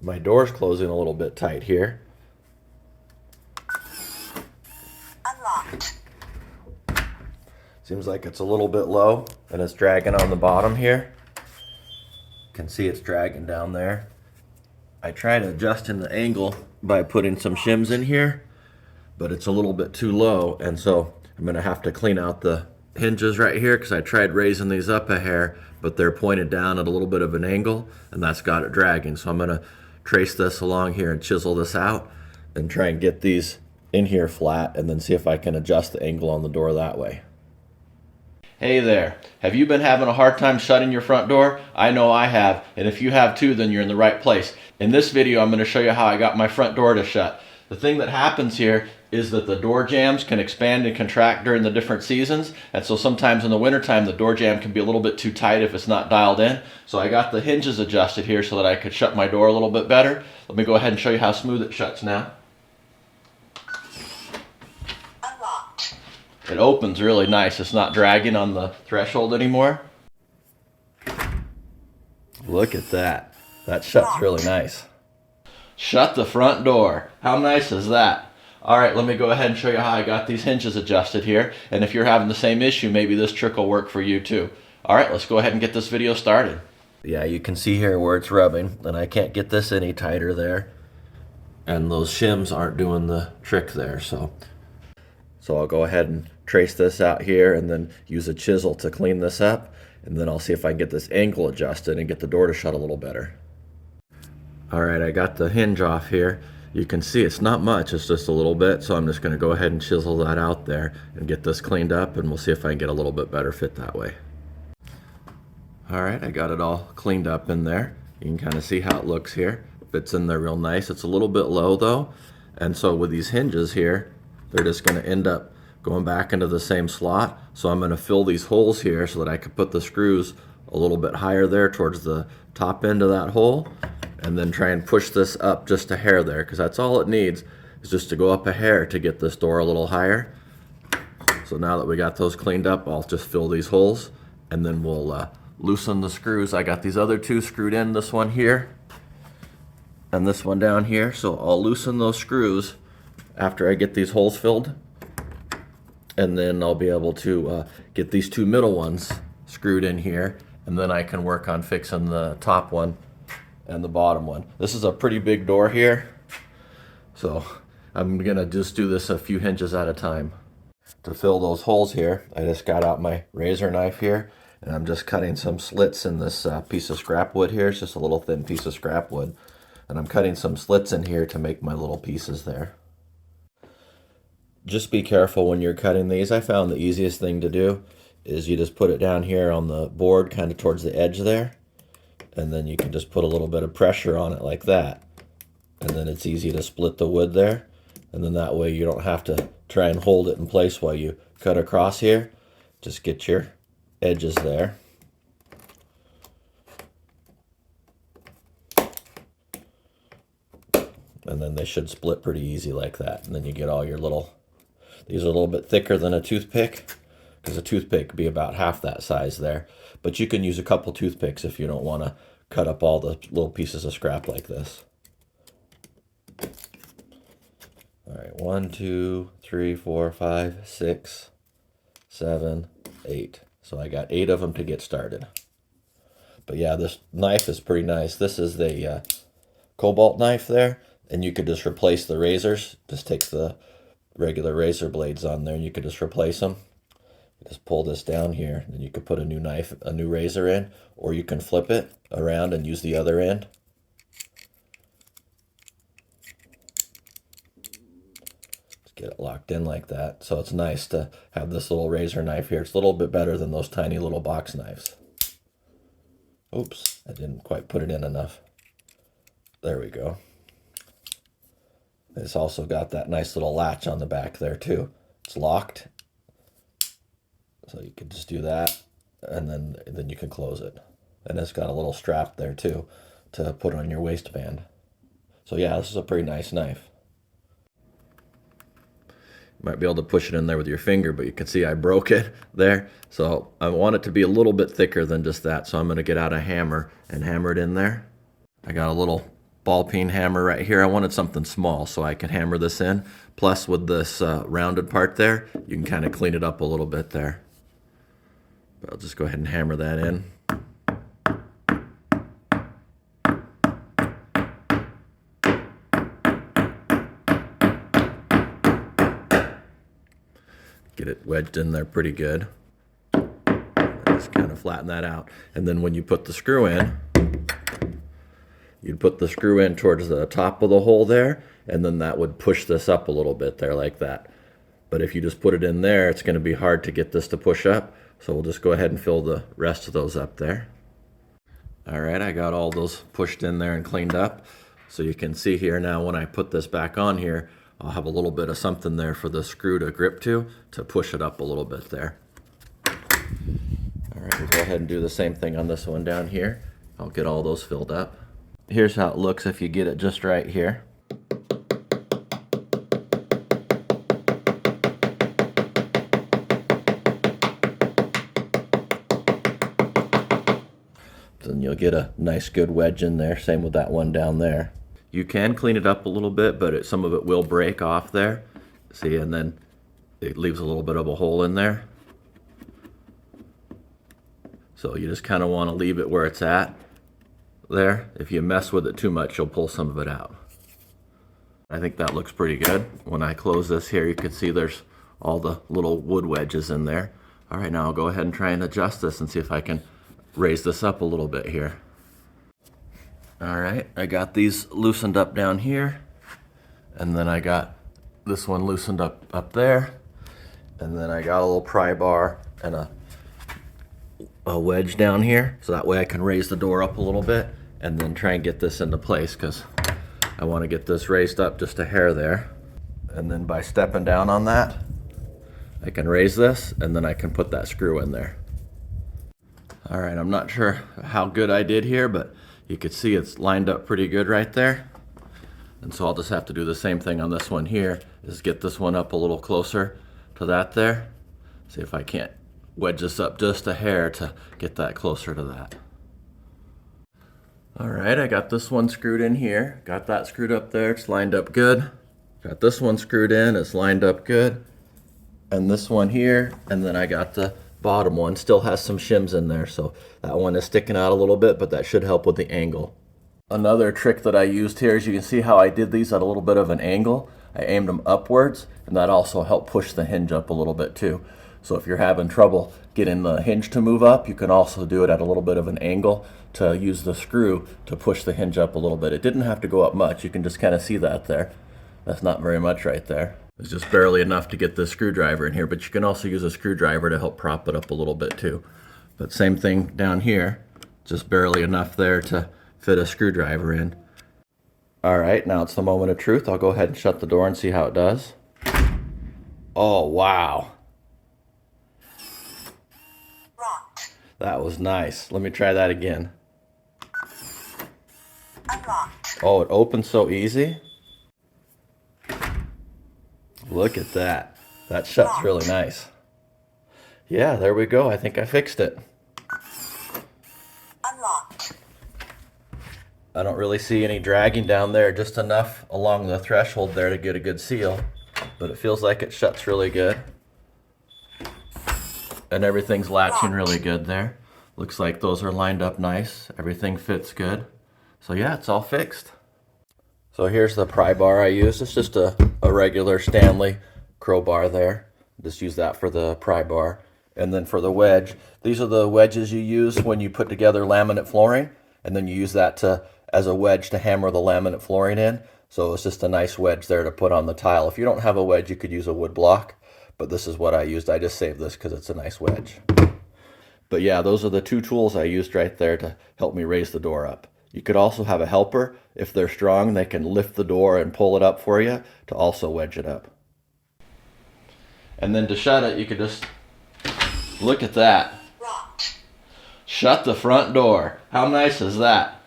My door's closing a little bit tight here. Unlocked. Seems like it's a little bit low and it's dragging on the bottom here. You can see it's dragging down there. I tried adjusting the angle by putting some shims in here, but it's a little bit too low, and so I'm gonna have to clean out the hinges right here because I tried raising these up a hair, but they're pointed down at a little bit of an angle, and that's got it dragging. So I'm gonna trace this along here and chisel this out and try and get these in here flat, and then see if I can adjust the angle on the door that way. Hey there, have you been having a hard time shutting your front door? I know I have, and if you have too, then you're in the right place. In this video, I'm going to show you how I got my front door to shut. The thing that happens here is that the door jambs can expand and contract during the different seasons, and so sometimes in the wintertime the door jamb can be a little bit too tight if it's not dialed in. So I got the hinges adjusted here so that I could shut my door a little bit better. Let me go ahead and show you how smooth it shuts now. It opens really nice. It's not dragging on the threshold anymore. Look at that. That shuts really nice. Shut the front door. How nice is that? All right, let me go ahead and show you how I got these hinges adjusted here. And if you're having the same issue, maybe this trick will work for you too. All right, let's go ahead and get this video started. Yeah, you can see here where it's rubbing, and I can't get this any tighter there. And those shims aren't doing the trick there, so I'll go ahead and trace this out here and then use a chisel to clean this up, and then I'll see if I can get this angle adjusted and get the door to shut a little better. Alright, I got the hinge off here. You can see it's not much, it's just a little bit, so I'm just going to go ahead and chisel that out there and get this cleaned up, and we'll see if I can get a little bit better fit that way. Alright, I got it all cleaned up in there. You can kind of see how it looks here. Fits in there real nice. It's a little bit low though, and so with these hinges here, they're just going to end up going back into the same slot. So I'm going to fill these holes here so that I can put the screws a little bit higher there towards the top end of that hole, and then try and push this up just a hair there, because that's all it needs, is just to go up a hair to get this door a little higher. So now that we got those cleaned up, I'll just fill these holes, and then we'll loosen the screws. I got these other two screwed in, this one here and this one down here, so I'll loosen those screws after I get these holes filled, and then I'll be able to get these two middle ones screwed in here, and then I can work on fixing the top one and the bottom one. This is a pretty big door here, so I'm gonna just do this a few hinges at a time. To fill those holes here, I just got out my razor knife here, and I'm just cutting some slits in this piece of scrap wood here. It's just a little thin piece of scrap wood, and I'm cutting some slits in here to make my little pieces there. Just be careful when you're cutting these. I found the easiest thing to do is you just put it down here on the board, kind of towards the edge there, and then you can just put a little bit of pressure on it like that, and then it's easy to split the wood there, and then that way you don't have to try and hold it in place while you cut across here. Just get your edges there. And then they should split pretty easy like that, and then you get all your little. These are a little bit thicker than a toothpick, because a toothpick would be about half that size there. But you can use a couple toothpicks if you don't want to cut up all the little pieces of scrap like this. All right, 1, 2, 3, 4, 5, 6, 7, 8. So I got 8 of them to get started. But yeah, this knife is pretty nice. This is the cobalt knife there, and you could just replace the razors. Just take the regular razor blades on there and you could just replace them. Just pull this down here, and you could put a new knife, a new razor in, or you can flip it around and use the other end. Just get it locked in like that. So it's nice to have this little razor knife here. It's a little bit better than those tiny little box knives. Oops, I didn't quite put it in enough. There we go. It's also got that nice little latch on the back there too. It's locked, so you can just do that, and then you can close it. And it's got a little strap there too to put on your waistband. So yeah, this is a pretty nice knife. You might be able to push it in there with your finger, but you can see I broke it there. So I want it to be a little bit thicker than just that, so I'm going to get out a hammer and hammer it in there. I got a little ball peen hammer right here. I wanted something small so I could hammer this in. Plus with this rounded part there, you can kind of clean it up a little bit there. But I'll just go ahead and hammer that in. Get it wedged in there pretty good. Just kind of flatten that out. And then when you put the screw in, you'd put the screw in towards the top of the hole there, and then that would push this up a little bit there like that. But if you just put it in there, it's going to be hard to get this to push up. So we'll just go ahead and fill the rest of those up there. All right, I got all those pushed in there and cleaned up. So you can see here now when I put this back on here, I'll have a little bit of something there for the screw to grip to push it up a little bit there. All right, we'll go ahead and do the same thing on this one down here. I'll get all those filled up. Here's how it looks if you get it just right here. Then you'll get a nice good wedge in there. Same with that one down there. You can clean it up a little bit, but some of it will break off there. See, and then it leaves a little bit of a hole in there. So you just kind of want to leave it where it's at there. If you mess with it too much, you'll pull some of it out. I think that looks pretty good. When I close this here, you can see there's all the little wood wedges in there. All right, now I'll go ahead and try and adjust this and see if I can raise this up a little bit here. All right, I got these loosened up down here, and then I got this one loosened up there, and then I got a little pry bar and a wedge down here, so that way I can raise the door up a little bit and then try and get this into place, because I want to get this raised up just a hair there. And then by stepping down on that, I can raise this, and then I can put that screw in there. All right, I'm not sure how good I did here, but you can see it's lined up pretty good right there. And so I'll just have to do the same thing on this one here, is get this one up a little closer to that there. See if I can't wedge this up just a hair to get that closer to that. All right, I got this one screwed in here. Got that screwed up there, it's lined up good. Got this one screwed in, it's lined up good. And this one here, and then I got the bottom one, still has some shims in there, so that one is sticking out a little bit, but that should help with the angle. Another trick that I used here is you can see how I did these at a little bit of an angle. I aimed them upwards, and that also helped push the hinge up a little bit too. So if you're having trouble getting the hinge to move up, you can also do it at a little bit of an angle to use the screw to push the hinge up a little bit. It didn't have to go up much. You can just kind of see that there. That's not very much right there. It's just barely enough to get the screwdriver in here, but you can also use a screwdriver to help prop it up a little bit too. But same thing down here, just barely enough there to fit a screwdriver in. All right, now it's the moment of truth. I'll go ahead and shut the door and see how it does. Oh, wow. Locked. That was nice. Let me try that again. Unlocked. Oh, it opens so easy. Look at that. That shuts really nice. Yeah, there we go. I think I fixed it. Unlocked. I don't really see any dragging down there, just enough along the threshold there to get a good seal. But it feels like it shuts really good. And everything's latching really good there. Looks like those are lined up nice. Everything fits good. So yeah, it's all fixed. So here's the pry bar I used. It's just a regular Stanley crowbar there. Just use that for the pry bar. And then for the wedge, these are the wedges you use when you put together laminate flooring. And then you use that as a wedge to hammer the laminate flooring in. So it's just a nice wedge there to put on the tile. If you don't have a wedge, you could use a wood block. But this is what I used. I just saved this because it's a nice wedge. But yeah, those are the two tools I used right there to help me raise the door up. You could also have a helper. If they're strong, they can lift the door and pull it up for you to also wedge it up. And then to shut it, you could just look at that. Locked. Shut the front door. How nice is that?